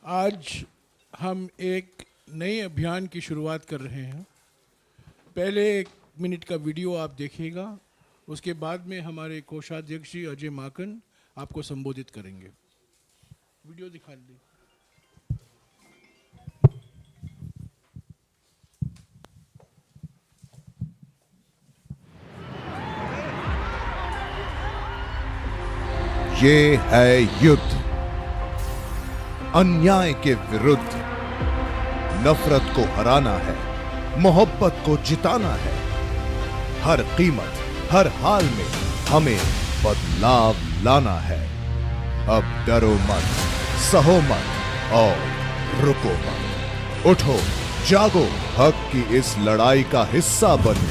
आज हम एक नए अभियान की शुरुआत कर रहे हैं। पहले 1 मिनट का वीडियो आप देखिएगा, उसके बाद में हमारे कोषाध्यक्ष जी अजय माकन आपको संबोधित करेंगे। वीडियो दिखा दी। ये है युद्ध, अन्याय के विरुद्ध। नफरत को हराना है, मोहब्बत को जिताना है। हर कीमत, हर हाल में हमें बदलाव लाना है। अब डरो मत, सहो मत और रुको मत। उठो, जागो, हक की इस लड़ाई का हिस्सा बनो,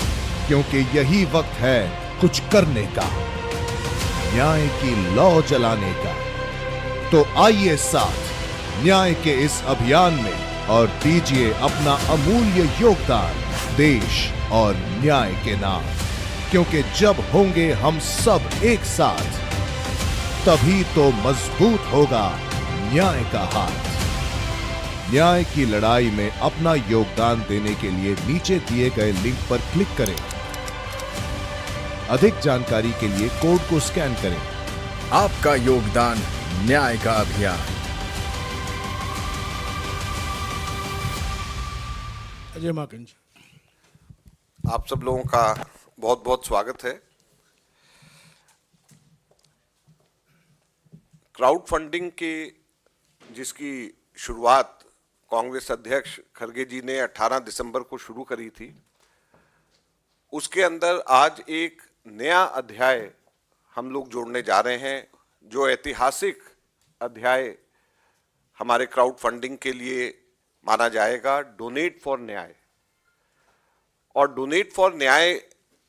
क्योंकि यही वक्त है कुछ करने का, न्याय की लौ जलाने का। तो आइए साथ न्याय के इस अभियान में और दीजिए अपना अमूल्य योगदान देश और न्याय के नाम। क्योंकि जब होंगे हम सब एक साथ, तभी तो मजबूत होगा न्याय का हाथ। न्याय की लड़ाई में अपना योगदान देने के लिए नीचे दिए गए लिंक पर क्लिक करें। अधिक जानकारी के लिए कोड को स्कैन करें। आपका योगदान, न्याय का अभियान। अजय माकन जी। आप सब लोगों का बहुत बहुत स्वागत है। क्राउड फंडिंग के जिसकी शुरुआत कांग्रेस अध्यक्ष खरगे जी ने 18 दिसंबर को शुरू करी थी, उसके अंदर आज एक नया अध्याय हम लोग जोड़ने जा रहे हैं, जो ऐतिहासिक अध्याय हमारे क्राउड फंडिंग के लिए माना जाएगा, डोनेट फॉर न्याय। और डोनेट फॉर न्याय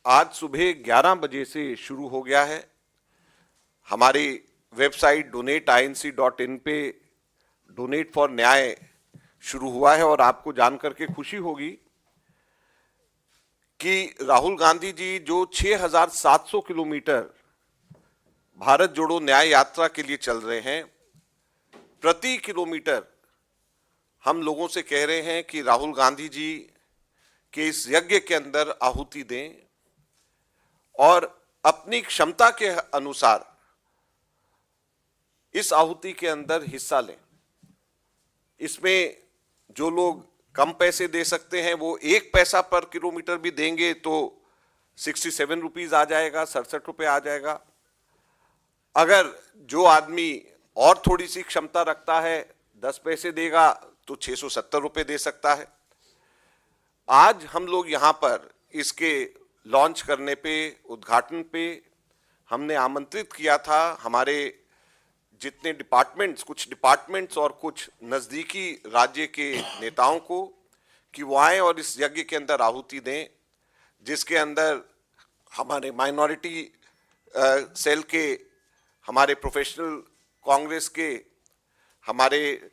आज सुबह 11 बजे से शुरू हो गया है। हमारी वेबसाइट donateinc.in पे डोनेट फॉर न्याय शुरू हुआ है। और आपको जानकर के खुशी होगी कि राहुल गांधी जी जो 6,700 किलोमीटर भारत जोड़ो न्याय यात्रा के लिए चल रहे हैं, प्रति किलोमीटर हम लोगों से कह रहे हैं कि राहुल गांधी जी के इस यज्ञ के अंदर आहुति दें और अपनी क्षमता के अनुसार इस आहुति के अंदर हिस्सा लें। इसमें जो लोग कम पैसे दे सकते हैं वो 1 पैसा पर किलोमीटर भी देंगे तो 67 रुपीज आ जाएगा, 67 रुपये आ जाएगा। अगर जो आदमी और थोड़ी सी क्षमता रखता है 10 पैसे देगा तो 670 रुपये दे सकता है। आज हम लोग यहाँ पर इसके लॉन्च करने पे, उद्घाटन पे हमने आमंत्रित किया था हमारे जितने डिपार्टमेंट्स, कुछ डिपार्टमेंट्स और कुछ नज़दीकी राज्य के नेताओं को, कि वो आए और इस यज्ञ के अंदर आहुति दें, जिसके अंदर हमारे माइनॉरिटी सेल के, हमारे प्रोफेशनल कांग्रेस के, हमारे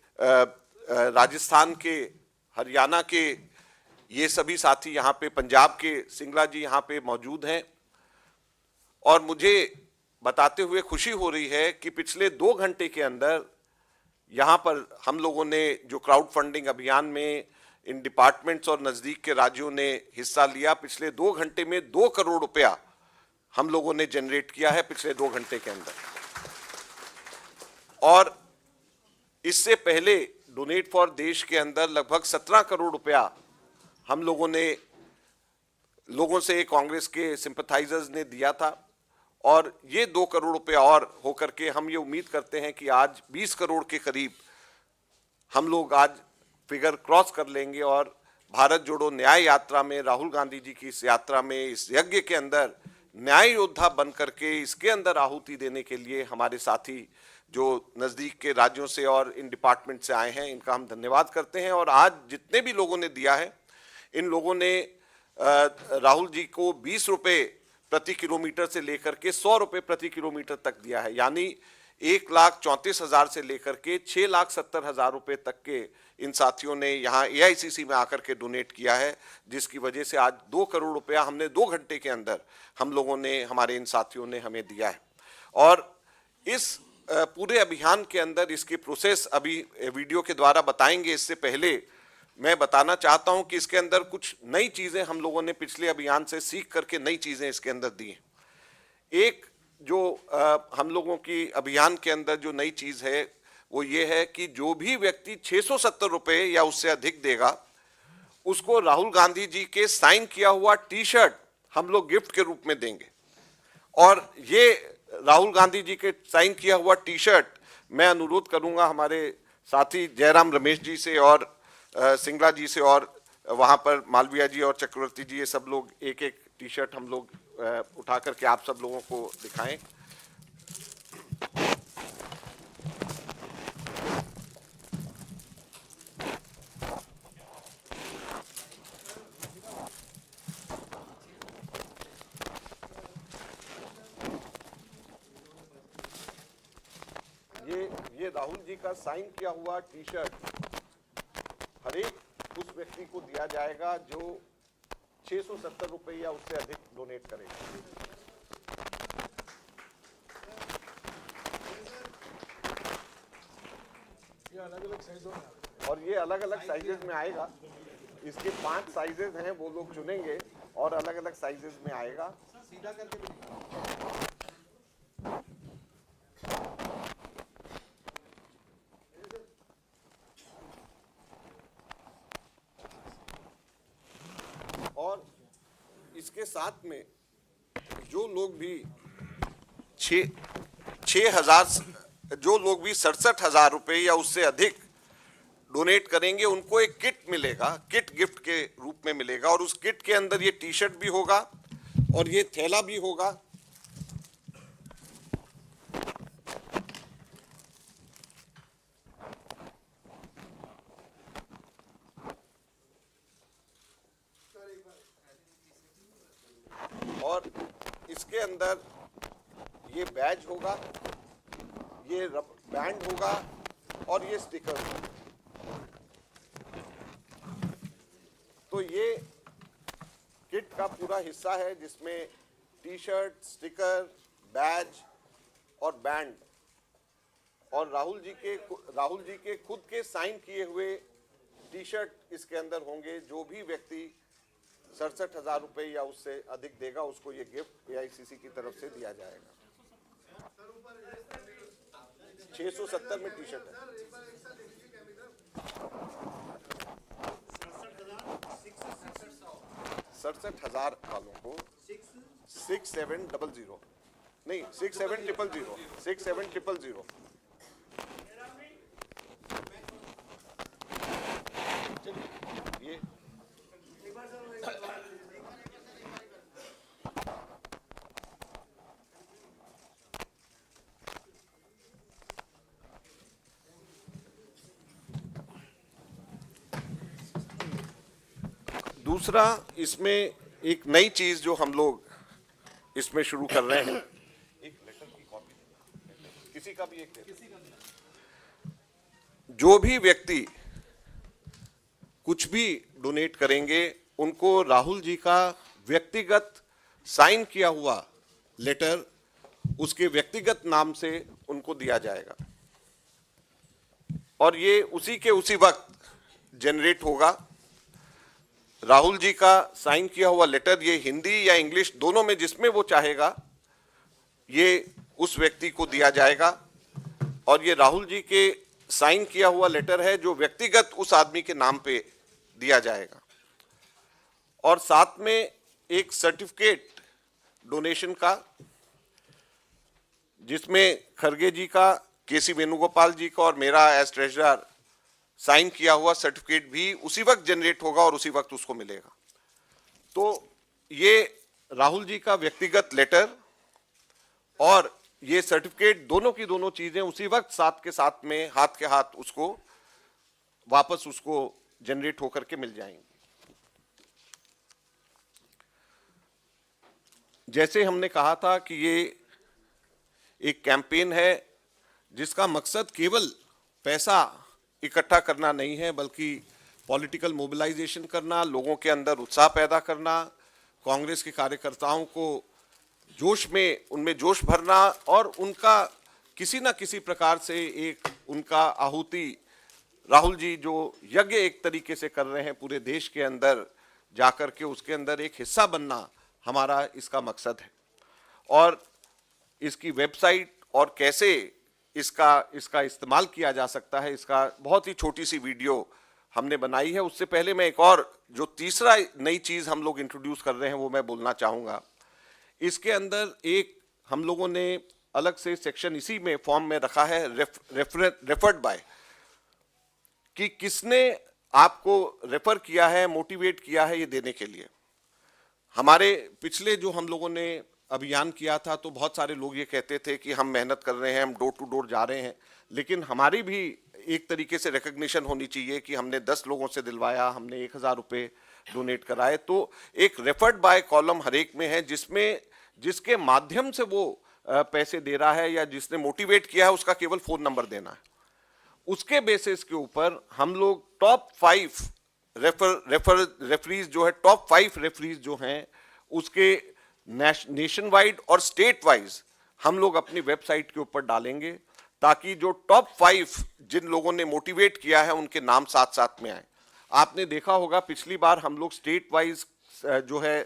राजस्थान के, हरियाणा के, ये सभी साथी यहाँ पे, पंजाब के सिंगला जी यहाँ पे मौजूद हैं। और मुझे बताते हुए खुशी हो रही है कि पिछले 2 घंटे के अंदर यहाँ पर हम लोगों ने जो क्राउड फंडिंग अभियान में इन डिपार्टमेंट्स और नज़दीक के राज्यों ने हिस्सा लिया, पिछले 2 घंटे में 2 करोड़ रुपया हम लोगों ने जनरेट किया है पिछले 2 घंटे के अंदर। और इससे पहले डोनेट फॉर देश के अंदर लगभग 17 करोड़ रुपया हम लोगों ने लोगों से, कांग्रेस के सिंपथाइजर्स ने दिया था। और ये 2 करोड़ रुपए और होकर के हम ये उम्मीद करते हैं कि आज 20 करोड़ के करीब हम लोग आज फिगर क्रॉस कर लेंगे और भारत जोड़ो न्याय यात्रा में, राहुल गांधी जी की इस यात्रा में, इस यज्ञ के अंदर न्याय योद्धा बन करके इसके अंदर आहुति देने के लिए हमारे साथी जो नज़दीक के राज्यों से और इन डिपार्टमेंट से आए हैं, इनका हम धन्यवाद करते हैं। और आज जितने भी लोगों ने दिया है, इन लोगों ने राहुल जी को 20 रुपये प्रति किलोमीटर से लेकर के 100 रुपये प्रति किलोमीटर तक दिया है। यानी 1,34,000 से लेकर के 6,70,000 रुपये तक के इन साथियों ने यहाँ AICC में आकर के डोनेट किया है, जिसकी वजह से आज 2 करोड़ रुपया हमने 2 घंटे के अंदर हम लोगों ने, हमारे इन साथियों ने हमें दिया है। और इस पूरे अभियान के अंदर इसकी प्रोसेस अभी वीडियो के द्वारा बताएंगे। इससे पहले मैं बताना चाहता हूं कि इसके अंदर कुछ नई चीजें हम लोगों ने पिछले अभियान से सीख करके नई चीजें इसके अंदर दी हैं। एक जो हम लोगों की अभियान के अंदर जो नई चीज है वो ये है कि जो भी व्यक्ति 670 रुपए या उससे अधिक देगा उसको राहुल गांधी जी के साइन किया हुआ टी शर्ट हम लोग गिफ्ट के रूप में देंगे। और ये राहुल गांधी जी के साइन किया हुआ टी शर्ट मैं अनुरोध करूंगा हमारे साथी जयराम रमेश जी से और सिंगला जी से, और वहां पर मालविया जी और चक्रवर्ती जी, ये सब लोग एक एक टी शर्ट हम लोग उठा करके आप सब लोगों को दिखाएं। ये राहुल जी का साइन किया हुआ टी शर्ट हर एक उस व्यक्ति को दिया जाएगा जो 670 रुपए या उससे अधिक डोनेट करेगा। और ये अलग अलग साइजेस में आएगा। इसके 5 साइजेस हैं, वो लोग चुनेंगे और अलग अलग साइजेस में आएगा। सीधा करके और इसके साथ में जो लोग भी 67,000 रुपए या उससे अधिक डोनेट करेंगे उनको एक किट मिलेगा, किट गिफ्ट के रूप में मिलेगा। और उस किट के अंदर ये टी शर्ट भी होगा और ये थैला भी होगा। और इसके अंदर ये बैज होगा, ये बैंड होगा और ये स्टिकर होगा। तो ये किट का पूरा हिस्सा है जिसमें टी शर्ट, स्टिकर, बैज और बैंड और राहुल जी के खुद के साइन किए हुए टी शर्ट इसके अंदर होंगे। जो भी व्यक्ति 67,000 रुपए या उससे अधिक देगा उसको ये गिफ्ट AICC की तरफ से दिया जाएगा। 670 में टी शर्ट है। 67,000 वालों को 6700 नहीं 6700 6700 ये दूसरा इसमें एक नई चीज जो हम लोग इसमें शुरू कर रहे हैं, एक लेटर की कॉपी किसी का भी एक जो भी व्यक्ति कुछ भी डोनेट करेंगे उनको राहुल जी का व्यक्तिगत साइन किया हुआ लेटर उसके व्यक्तिगत नाम से उनको दिया जाएगा और ये उसी के उसी वक्त जनरेट होगा। राहुल जी का साइन किया हुआ लेटर ये हिंदी या इंग्लिश दोनों में जिसमें वो चाहेगा ये उस व्यक्ति को दिया जाएगा। और ये राहुल जी के साइन किया हुआ लेटर है जो व्यक्तिगत उस आदमी के नाम पे दिया जाएगा। और साथ में एक सर्टिफिकेट डोनेशन का जिसमें खरगे जी का, केसी वेणुगोपाल जी का और मेरा एज ट्रेजरर साइन किया हुआ सर्टिफिकेट भी उसी वक्त जनरेट होगा और उसी वक्त उसको मिलेगा। तो ये राहुल जी का व्यक्तिगत लेटर और ये सर्टिफिकेट दोनों की दोनों चीजें उसी वक्त साथ के साथ में हाथ के हाथ उसको वापस उसको जनरेट होकर के मिल जाएंगे। जैसे हमने कहा था कि ये एक कैंपेन है जिसका मकसद केवल पैसा इकट्ठा करना नहीं है बल्कि पॉलिटिकल मोबिलाइजेशन करना, लोगों के अंदर उत्साह पैदा करना, कांग्रेस के कार्यकर्ताओं को जोश में उनमें जोश भरना और उनका किसी ना किसी प्रकार से एक उनका आहुति, राहुल जी जो यज्ञ एक तरीके से कर रहे हैं पूरे देश के अंदर जाकर के, उसके अंदर एक हिस्सा बनना हमारा इसका मकसद है। और इसकी वेबसाइट और कैसे इसका इस्तेमाल किया जा सकता है, इसका बहुत ही छोटी सी वीडियो हमने बनाई है। उससे पहले मैं एक और जो तीसरा नई चीज हम लोग इंट्रोड्यूस कर रहे हैं वो मैं बोलना चाहूंगा। इसके अंदर एक हम लोगों ने अलग से सेक्शन इसी में फॉर्म में रखा है, रेफर्ड बाय, कि किसने आपको रेफर किया है, मोटिवेट किया है ये देने के लिए। हमारे पिछले जो हम लोगों ने अभियान किया था तो बहुत सारे लोग ये कहते थे कि हम मेहनत कर रहे हैं, हम डोर टू डोर जा रहे हैं, लेकिन हमारी भी एक तरीके से रिकग्निशन होनी चाहिए कि हमने 10 लोगों से दिलवाया, हमने 1000 रुपये डोनेट कराए। तो एक रेफर्ड बाय कॉलम हर एक में है, जिसके माध्यम से वो पैसे दे रहा है या जिसने मोटिवेट किया है उसका केवल फोन नंबर देना है। उसके बेसिस के ऊपर हम लोग टॉप 5 रेफरीज जो है, टॉप 5 रेफरीज जो हैं उसके नेशन वाइड और स्टेट वाइज हम लोग अपनी वेबसाइट के ऊपर डालेंगे, ताकि जो टॉप 5 जिन लोगों ने मोटिवेट किया है उनके नाम साथ साथ में आए। आपने देखा होगा पिछली बार हम लोग स्टेट वाइज जो है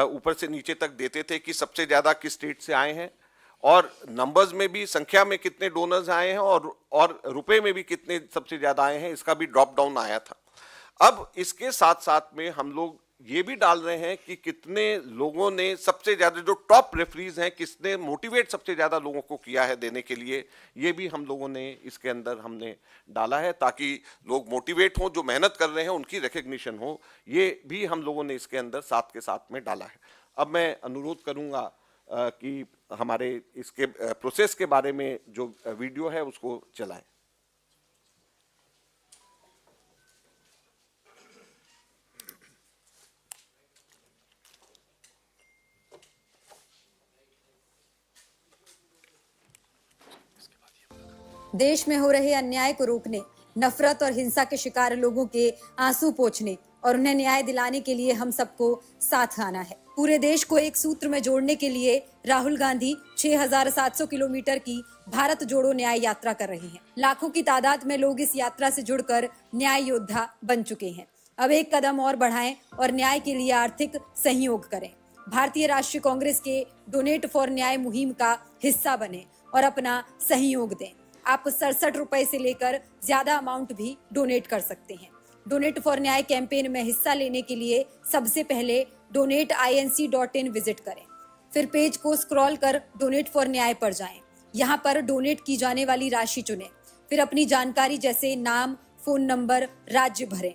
ऊपर से नीचे तक देते थे कि सबसे ज्यादा किस स्टेट से आए हैं, और नंबर्स में भी संख्या में कितने डोनर्स आए हैं और रुपए में भी कितने सबसे ज्यादा आए हैं, इसका भी ड्रॉप डाउन आया था। अब इसके साथ साथ में हम लोग ये भी डाल रहे हैं कि कितने लोगों ने सबसे ज्यादा, जो टॉप रेफरीज हैं, किसने मोटिवेट सबसे ज्यादा लोगों को किया है देने के लिए, ये भी हम लोगों ने इसके अंदर हमने डाला है, ताकि लोग मोटिवेट हों, जो मेहनत कर रहे हैं उनकी रिकग्निशन हो। ये भी हम लोगों ने इसके अंदर साथ के साथ में डाला है। अब मैं अनुरोध करूंगा कि हमारे इसके प्रोसेस के बारे में जो वीडियो है उसको चलाएं। देश में हो रहे अन्याय को रोकने, नफरत और हिंसा के शिकार लोगों के आंसू पोंछने और उन्हें न्याय दिलाने के लिए हम सबको साथ आना है। पूरे देश को एक सूत्र में जोड़ने के लिए राहुल गांधी 6700 किलोमीटर की भारत जोड़ो न्याय यात्रा कर रहे हैं। लाखों की तादाद में लोग इस यात्रा से जुड़कर न्याय योद्धा बन चुके हैं। अब एक कदम और बढ़ाएं और न्याय के लिए आर्थिक सहयोग करें। भारतीय राष्ट्रीय कांग्रेस के डोनेट फॉर न्याय मुहिम का हिस्सा बने और अपना सहयोग दें। आप 67 रुपए से लेकर ज्यादा अमाउंट भी डोनेट कर सकते हैं। डोनेट फॉर न्याय कैंपेन में हिस्सा लेने के लिए सबसे पहले donateinc.in विजिट करें, फिर पेज को स्क्रॉल कर डोनेट फॉर न्याय पर जाएं। यहाँ पर डोनेट की जाने वाली राशि चुनें, फिर अपनी जानकारी जैसे नाम, फोन नंबर, राज्य भरें।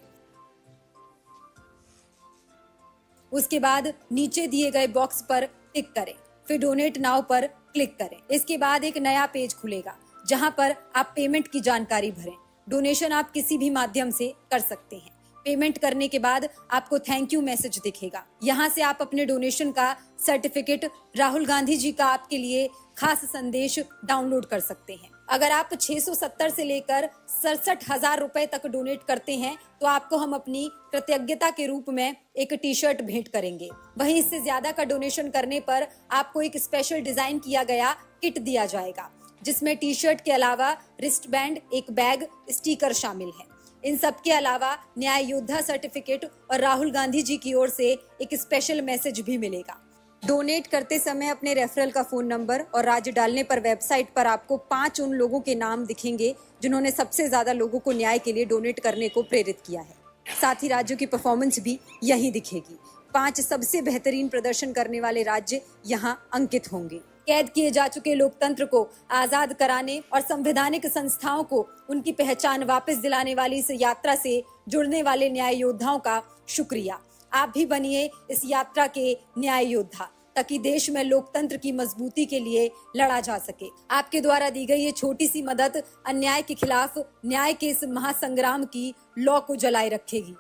उसके बाद नीचे दिए गए बॉक्स पर टिक करें, फिर डोनेट नाउ पर क्लिक करें। इसके बाद एक नया पेज खुलेगा जहां पर आप पेमेंट की जानकारी भरें। डोनेशन आप किसी भी माध्यम से कर सकते हैं। पेमेंट करने के बाद आपको थैंक यू मैसेज दिखेगा। यहाँ से आप अपने डोनेशन का सर्टिफिकेट, राहुल गांधी जी का आपके लिए खास संदेश डाउनलोड कर सकते हैं। अगर आप 670 से लेकर 67,000 रुपए तक डोनेट करते हैं तो आपको हम अपनी कृतज्ञता के रूप में एक टी शर्ट भेंट करेंगे। वहीं इससे ज्यादा का डोनेशन करने पर आपको एक स्पेशल डिजाइन किया गया किट दिया जाएगा, जिसमें टी शर्ट के अलावा रिस्ट बैंड, एक बैग, स्टिकर शामिल है। इन सब के अलावा न्याय योद्धा सर्टिफिकेट और राहुल गांधी जी की ओर से एक स्पेशल मैसेज भी मिलेगा। डोनेट करते समय अपने रेफरल का फोन नंबर और राज्य डालने पर वेबसाइट पर आपको 5 उन लोगों के नाम दिखेंगे जिन्होंने सबसे ज्यादा लोगों को न्याय के लिए डोनेट करने को प्रेरित किया है। साथ ही राज्यों की परफॉर्मेंस भी यहीं दिखेगी। 5 सबसे बेहतरीन प्रदर्शन करने वाले राज्य यहाँ अंकित होंगे। कैद किए जा चुके लोकतंत्र को आजाद कराने और संवैधानिक संस्थाओं को उनकी पहचान वापस दिलाने वाली इस यात्रा से जुड़ने वाले न्याय योद्धाओं का शुक्रिया। आप भी बनिए इस यात्रा के न्याय योद्धा, ताकि देश में लोकतंत्र की मजबूती के लिए लड़ा जा सके। आपके द्वारा दी गई ये छोटी सी मदद अन्याय के खिलाफ न्याय के इस महासंग्राम की लौ को जलाए रखेगी।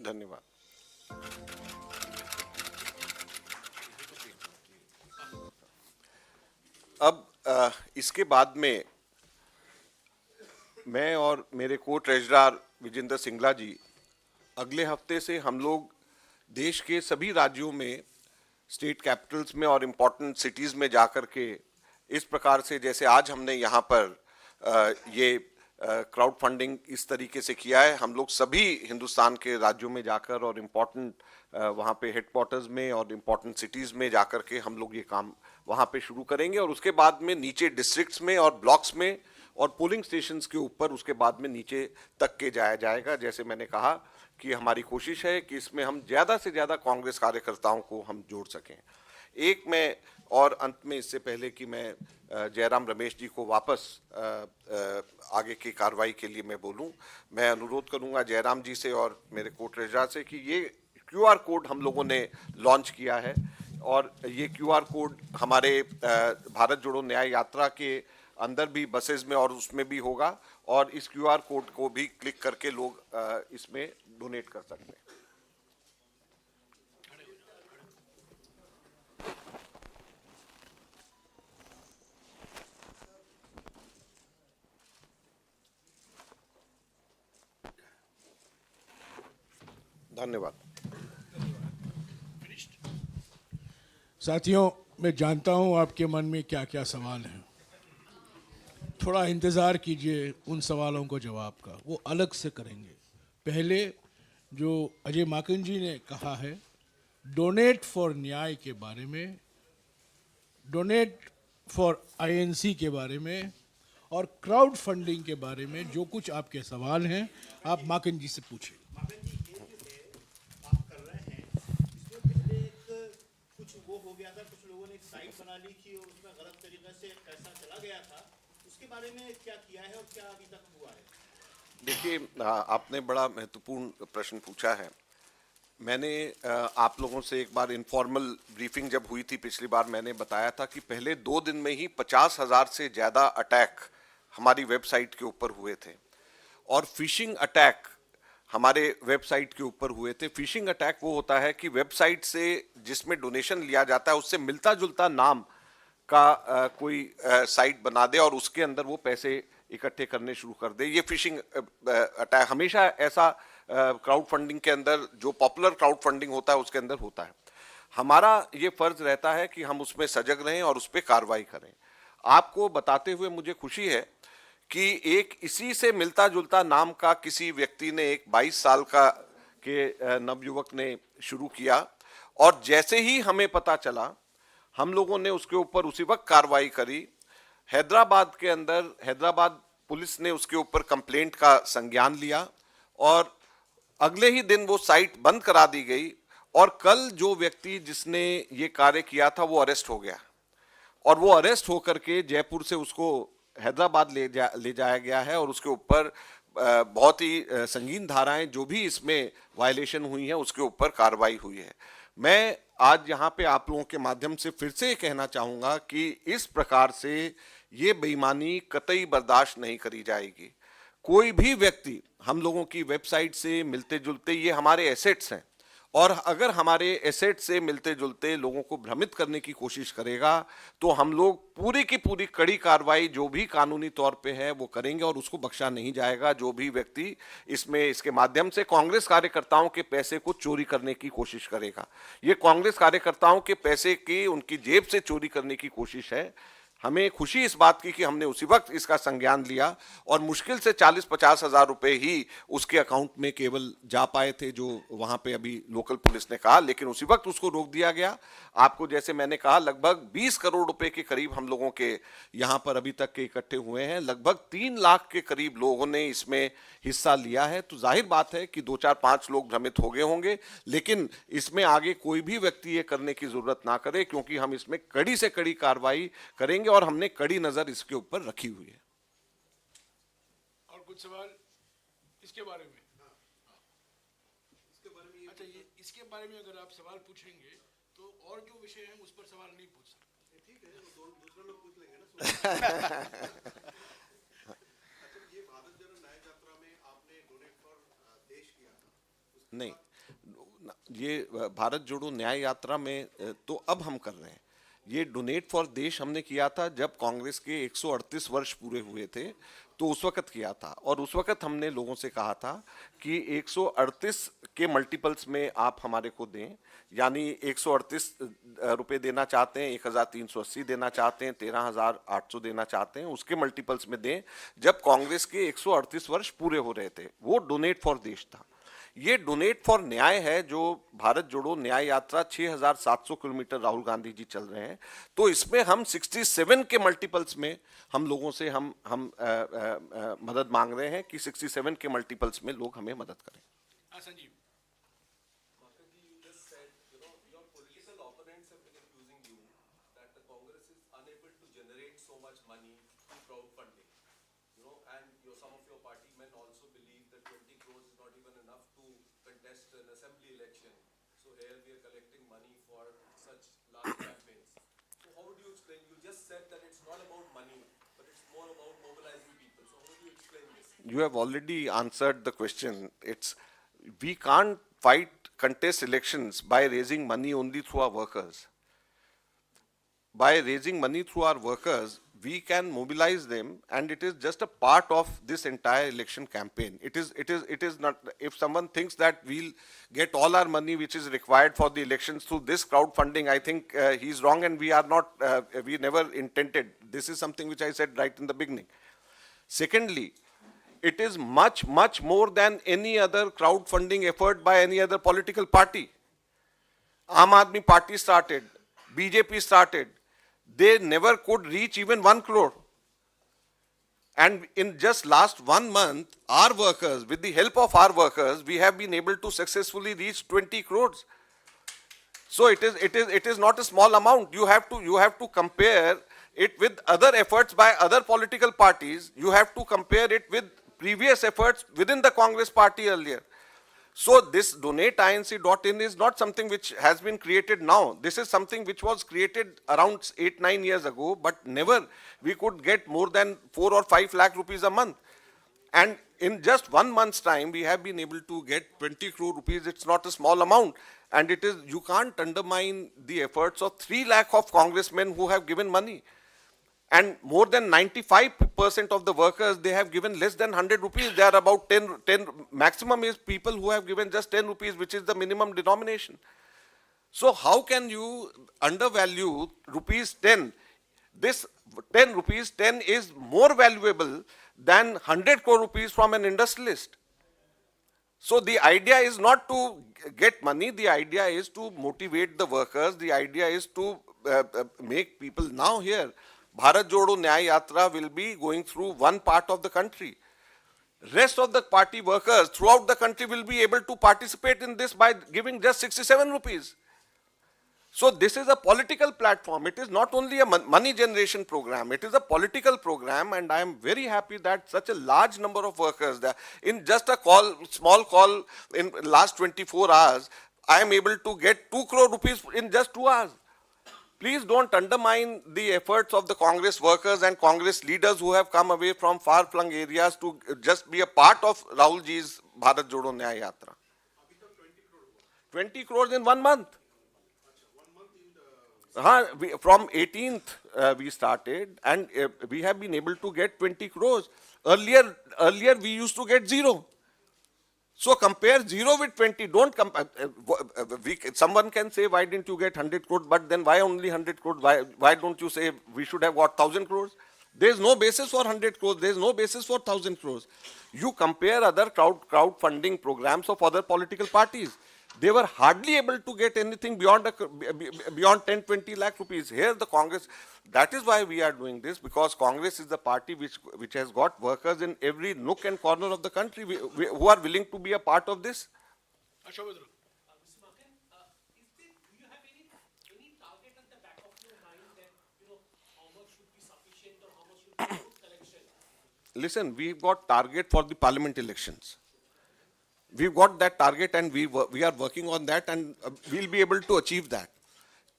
धन्यवाद। अब इसके बाद में मैं और मेरे को ट्रेजरर विजेंद्र सिंगला जी अगले हफ्ते से हम लोग देश के सभी राज्यों में स्टेट कैपिटल्स में और इम्पोर्टेंट सिटीज में जाकर के इस प्रकार से, जैसे आज हमने यहाँ पर ये क्राउड फंडिंग इस तरीके से किया है, हम लोग सभी हिंदुस्तान के राज्यों में जाकर और इम्पोर्टेंट वहाँ पे हेडक्वार्टर्स में और इम्पोर्टेंट सिटीज में जाकर के हम लोग ये काम वहाँ पे शुरू करेंगे, और उसके बाद में नीचे डिस्ट्रिक्ट्स में और ब्लॉक्स में और पोलिंग स्टेशंस के ऊपर उसके बाद में नीचे तक के जाया जाएगा। जैसे मैंने कहा कि हमारी कोशिश है कि इसमें हम ज़्यादा से ज़्यादा कांग्रेस कार्यकर्ताओं को हम जोड़ सकें। एक मैं और अंत में, इससे पहले कि मैं जयराम रमेश जी को वापस आगे की कार्रवाई के लिए मैं बोलूं, मैं अनुरोध करूंगा जयराम जी से और मेरे को ट्रेजरर से कि ये क्यूआर कोड हम लोगों ने लॉन्च किया है, और ये क्यूआर कोड हमारे भारत जोड़ो न्याय यात्रा के अंदर भी बसेस में और उसमें भी होगा, और इस क्यूआर कोड को भी क्लिक करके लोग इसमें डोनेट कर सकते हैं। धन्यवाद। साथियों, मैं जानता हूं आपके मन में क्या क्या सवाल हैं। थोड़ा इंतज़ार कीजिए उन सवालों को जवाब का, वो अलग से करेंगे। पहले जो अजय माकन जी ने कहा है डोनेट फॉर न्याय के बारे में, डोनेट फॉर आईएनसी के बारे में और क्राउड फंडिंग के बारे में, जो कुछ आपके सवाल हैं आप माकन जी से पूछें। हो गया था, कुछ लोगों ने एक साइट बना ली थी और उसमें गलत तरीके से पैसा चला गया था, उसके बारे में क्या किया है और क्या अभी तक हुआ है? देखिए, आपने बड़ा महत्वपूर्ण प्रश्न पूछा है। मैंने आप लोगों से एक बार इनफॉर्मल ब्रीफिंग जब हुई थी पिछली बार, मैंने बताया था कि पहले 2 दिन में ही 50,000 से ज़्यादा अटैक हमारी वेबसाइट के ऊपर हुए थे, और फिशिंग अटैक हमारे वेबसाइट के ऊपर हुए थे। फिशिंग अटैक वो होता है कि वेबसाइट से जिसमें डोनेशन लिया जाता है उससे मिलता जुलता नाम का कोई साइट बना दे और उसके अंदर वो पैसे इकट्ठे करने शुरू कर दे। ये फिशिंग अटैक हमेशा ऐसा क्राउड फंडिंग के अंदर, जो पॉपुलर क्राउड फंडिंग होता है उसके अंदर होता है। हमारा ये फर्ज रहता है कि हम उसमें सजग रहें और उस पर कार्रवाई करें। आपको बताते हुए मुझे खुशी है कि एक इसी से मिलता जुलता नाम का किसी व्यक्ति ने, एक 22 साल का के नवयुवक ने शुरू किया, और जैसे ही हमें पता चला हम लोगों ने उसके ऊपर उसी वक्त कार्रवाई करी। हैदराबाद के अंदर हैदराबाद पुलिस ने उसके ऊपर कंप्लेंट का संज्ञान लिया और अगले ही दिन वो साइट बंद करा दी गई, और कल जो व्यक्ति जिसने ये कार्य किया था वो अरेस्ट हो गया, और वो अरेस्ट होकर के जयपुर से उसको हैदराबाद ले जाया गया है, और उसके ऊपर बहुत ही संगीन धाराएं जो भी इसमें वायलेशन हुई है उसके ऊपर कार्रवाई हुई है। मैं आज यहाँ पे आप लोगों के माध्यम से फिर से कहना चाहूँगा कि इस प्रकार से ये बेईमानी कतई बर्दाश्त नहीं करी जाएगी। कोई भी व्यक्ति हम लोगों की वेबसाइट से मिलते जुलते, ये हमारे एसेट्स हैं, और अगर हमारे एसेट से मिलते जुलते लोगों को भ्रमित करने की कोशिश करेगा तो हम लोग पूरी की पूरी कड़ी कार्रवाई जो भी कानूनी तौर पे है वो करेंगे, और उसको बख्शा नहीं जाएगा। जो भी व्यक्ति इसके माध्यम से कांग्रेस कार्यकर्ताओं के पैसे को चोरी करने की कोशिश करेगा, ये कांग्रेस कार्यकर्ताओं के पैसे की उनकी जेब से चोरी करने की कोशिश है। हमें खुशी इस बात की कि हमने उसी वक्त इसका संज्ञान लिया, और मुश्किल से 40-50 हज़ार रुपए ही उसके अकाउंट में केवल जा पाए थे, जो वहां पे अभी लोकल पुलिस ने कहा, लेकिन उसी वक्त उसको रोक दिया गया। आपको जैसे मैंने कहा, लगभग 20 करोड़ रुपए के करीब हम लोगों के यहाँ पर अभी तक के इकट्ठे हुए हैं। लगभग 3 लाख के करीब लोगों ने इसमें हिस्सा लिया है। तो जाहिर बात है कि 2-4-5 लोग भ्रमित हो गए होंगे, लेकिन इसमें आगे कोई भी व्यक्ति ये करने की जरूरत ना करे, क्योंकि हम इसमें कड़ी से कड़ी कार्रवाई करेंगे और हमने कड़ी नजर इसके ऊपर रखी हुई है। और कुछ सवाल इसके बारे में? अच्छा, ये इसके बारे में अगर आप सवाल पूछेंगे तो और जो विषय है उस पर सवाल नहीं पूछ सकते। ठीक है, वो दूसरे लोग पूछ लेंगे ना। ये भारत जोड़ो न्याय यात्रा में आपने डोनेट फॉर देश किया था? नहीं, ये भारत जोड़ो न्याय यात्रा में तो अब हम कर रहे हैं, ये डोनेट फॉर देश हमने किया था जब कांग्रेस के 138 वर्ष पूरे हुए थे, तो उस वक्त किया था। और उस वक्त हमने लोगों से कहा था कि 138 के मल्टीपल्स में आप हमारे को दें, यानी 138 रुपए देना चाहते हैं, 1380 देना चाहते हैं, 13800 देना चाहते हैं, उसके मल्टीपल्स में दें जब कांग्रेस के 138 वर्ष पूरे हो रहे थे। वो डोनेट फॉर देश था। ये डोनेट फॉर न्याय है, जो भारत जोड़ो न्याय यात्रा 6700 किलोमीटर राहुल गांधी जी चल रहे हैं, तो इसमें हम 67 के मल्टीपल्स में हम लोगों से हम मदद मांग रहे हैं कि 67 के मल्टीपल्स में लोग हमें मदद करें। Sanjeev, You have already answered the question. We can't contest elections by raising money only through our workers. By raising money through our workers, we can mobilize them, and it is just a part of this entire election campaign. It is not, if someone thinks that we'll get all our money which is required for the elections through this crowdfunding, I think he's wrong, and we are not, we never intended. This is something which I said right in the beginning. Secondly, it is much, much more than any other crowdfunding effort by any other political party. Aam Aadmi Party started, BJP started. They never could reach even 1 crore. And in just last 1 month, our workers, with the help of our workers, we have been able to successfully reach 20 crores. So it is not a small amount. You have to compare it with other efforts by other political parties. You have to compare it with previous efforts within the Congress party earlier. So this donateinc.in is not something which has been created now. This is something which was created around 8-9 years ago, but never we could get more than 4 or 5 lakh rupees a month. And in just 1 month's time, we have been able to get 20 crore rupees. It's not a small amount. And it is, you can't undermine the efforts of 3 lakh of congressmen who have given money. And more than 95% of the workers, they have given less than 100 rupees. They are about 10, maximum is people who have given just 10 rupees, which is the minimum denomination. So how can you undervalue rupees 10? This 10 rupees 10 is more valuable than 100 crore rupees from an industrialist. So the idea is not to get money. The idea is to motivate the workers. The idea is to make people now here. Bharat Jodo Nyay Yatra will be going through one part of the country. Rest of the party workers throughout the country will be able to participate in this by giving just 67 rupees. So this is a political platform. It is not only a money generation program. It is a political program, and I am very happy that such a large number of workers, in just a small call in last 24 hours, I am able to get 2 crore rupees in just 2 hours. Please don't undermine the efforts of the Congress workers and Congress leaders who have come away from far-flung areas to just be a part of Rahul ji's Bharat Jodo Nyay Yatra. 20 crores in 1 month. From 18th we started, and we have been able to get 20 crores. Earlier we used to get 0. So compare 0 with 20. Don't compare. Someone can say, why didn't you get 100 crores? But then why only 100 crores? Why don't you say we should have got 1,000 crores? There is no basis for 100 crores. There is no basis for 1,000 crores. You compare other crowdfunding programs of other political parties. They were hardly able to get anything beyond 10-20 lakh rupees. Here the Congress, that is why we are doing this, because Congress is the party which has got workers in every nook and corner of the country who are willing to be a part of this. Mr. Makan, do you have any target at the back of your mind that, how much should be sufficient or how much should be good collection? Listen, we've got target for the parliament elections. We've got that target, and we are working on that, and we'll be able to achieve that.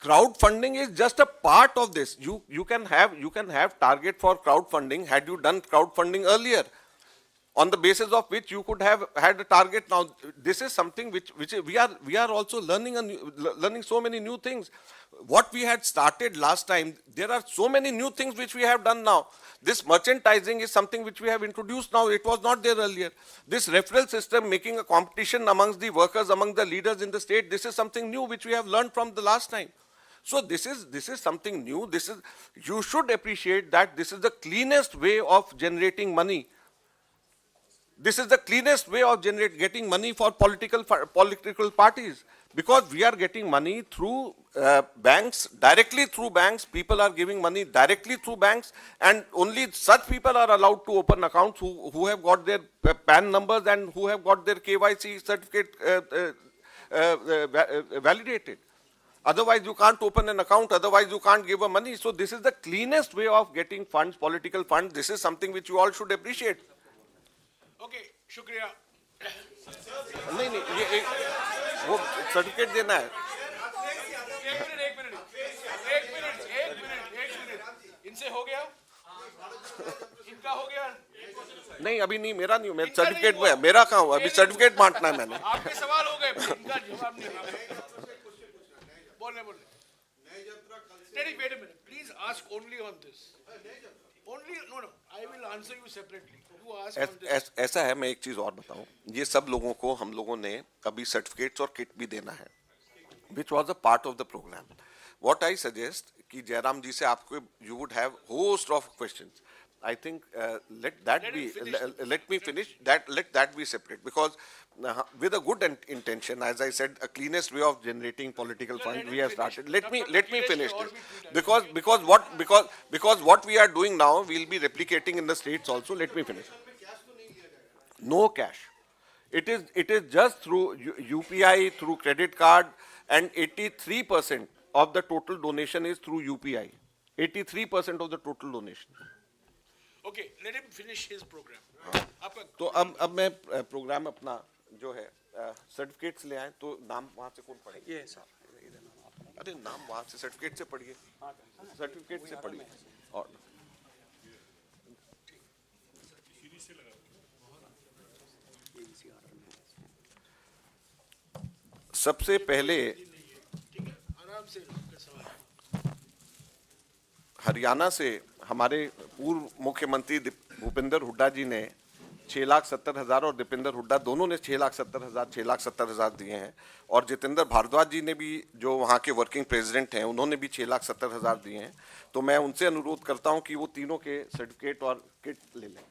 Crowdfunding is just a part of this. You can have target for crowdfunding had you done crowdfunding earlier. on the basis of which you could have had a target. Now, this is something which we are also learning so many new things. What we had started last time, there are so many new things which we have done now. This merchandising is something which we have introduced now. It was not there earlier. This referral system, making a competition amongst the workers, among the leaders in the state, this is something new which we have learned from the last time. So this is something new. You should appreciate that this is the cleanest way of generating money. This is the cleanest way of getting money for political parties, because we are getting money through banks, directly through banks. People are giving money directly through banks, and only such people are allowed to open accounts who have got their PAN numbers and who have got their KYC certificate validated. Otherwise, you can't open an account. Otherwise, you can't give money. So this is the cleanest way of getting funds, political funds. This is something which you all should appreciate. Okay, शुक्रिया। नहीं ये वो certificate देना है। एक minute, इनसे हो गया? इनका हो गया? नहीं, अभी नहीं, मेरा नहीं, मेरा सर्टिफिकेट में है। मेरा कहाँ हुआ? अभी सर्टिफिकेट बांटना है मैंने। आपके सवाल हो गए, इनका जवाब नहीं रहा। बोलने। Wait a minute. Please ask only on this. Only no. I will answer you separately. You ask on this. ऐसा है, मैं एक चीज और बताऊं, ये सब लोगों को हम लोगों ने अभी सर्टिफिकेट्स और किट भी देना है, which was a part of the program. What I suggest कि जयराम जी से आपको you would have host of questions. I think let me finish that. Let that be separate, because with a good intention, as I said, a cleanest way of generating political funds we have started. Let me finish this, because what we are doing now we'll be replicating in the states also. Let me finish. No cash. It is just through UPI, through credit card, and 83% of the total donation is through UPI. 83% of the total donation. Okay, let him finish his program. तो अब मैं programme अपना जो है certificates ले आए, तो नाम वहाँ से कौन पढ़ेगा? ये सर, अरे नाम वहाँ से सर्टिफिकेट से पढ़िए, सर्टिफिकेट से पढ़िए। और सबसे पहले हरियाणा से हमारे पूर्व मुख्यमंत्री भूपेंद्र हुड्डा जी ने 6,70,000 और दीपेंद्र हुड्डा दोनों ने 6,70,000 दिए हैं, और जितेंद्र भारद्वाज जी ने भी, जो वहाँ के वर्किंग प्रेसिडेंट हैं, उन्होंने भी 6,70,000 दिए हैं। तो मैं उनसे अनुरोध करता हूँ कि वो तीनों के सर्टिफिकेट और किट ले लें।